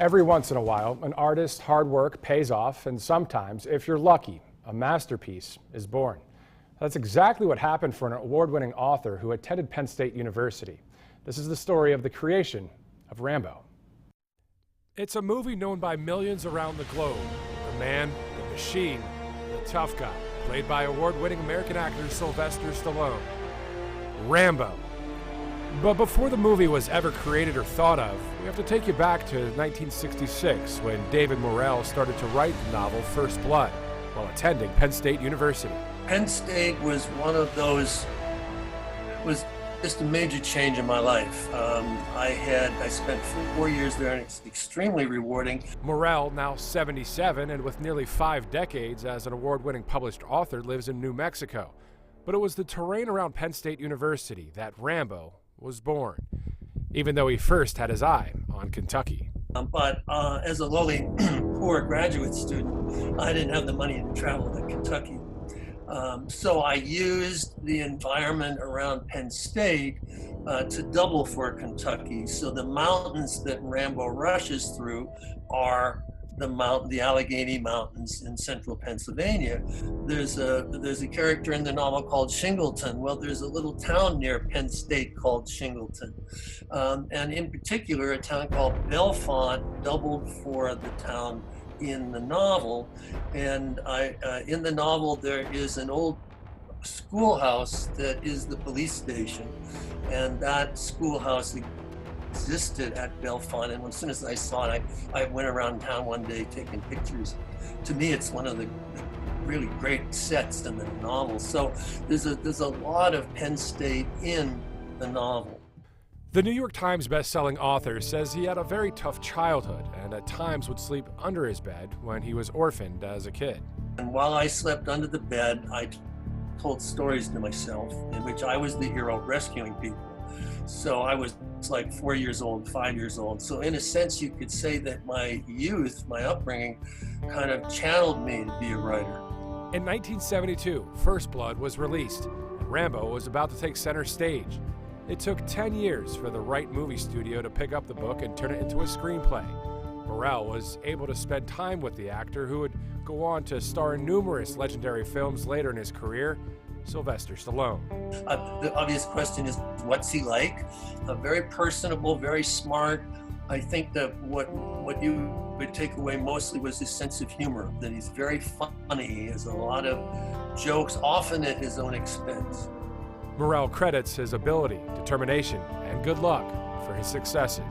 Every once in a while, an artist's hard work pays off, and sometimes, if you're lucky, a masterpiece is born. That's exactly what happened for an award-winning author who attended Penn State University. This is the story of the creation of Rambo. It's a movie known by millions around the globe. The man, the machine, the tough guy, played by award-winning American actor Sylvester Stallone. Rambo. But before the movie was ever created or thought of, we have to take you back to 1966 when David Morrell started to write the novel First Blood while attending Penn State University. Penn State was one of those, was just a major change in my life. I spent 4 years there, and it's extremely rewarding. Morrell, now 77 and with nearly 5 decades as an award-winning published author, lives in New Mexico. But it was the terrain around Penn State University that Rambo was born, even though he first had his eye on Kentucky. But as a lowly, poor graduate student, I didn't have the money to travel to Kentucky. So I used the environment around Penn State to double for Kentucky. So the mountains that Rambo rushes through are the Allegheny Mountains in central Pennsylvania. There's a character in the novel called Shingleton. Well, there's a little town near Penn State called Shingleton. And in particular, a town called Bellefonte doubled for the town in the novel. And in the novel, there is an old schoolhouse that is the police station. And that schoolhouse existed at Bellefonte, and as soon as I saw it, I went around town one day taking pictures. To me, it's one of the really great sets in the novel. So there's a lot of Penn State in the novel. The New York Times best-selling author says he had a very tough childhood and at times would sleep under his bed when he was orphaned as a kid. And while I slept under the bed, I told stories to myself in which I was the hero rescuing people. So I was like 4 years old, 5 years old. So in a sense, you could say that my youth, my upbringing, kind of channeled me to be a writer. In 1972, First Blood was released, and Rambo was about to take center stage. It took 10 years for the Wright movie studio to pick up the book and turn it into a screenplay. Morrell was able to spend time with the actor who would go on to star in numerous legendary films later in his career, Sylvester Stallone. The obvious question is, what's he like? Very personable, very smart. I think that what you would take away mostly was his sense of humor, that he's very funny. He has a lot of jokes, often at his own expense. Morrell credits his ability, determination, and good luck for his successes.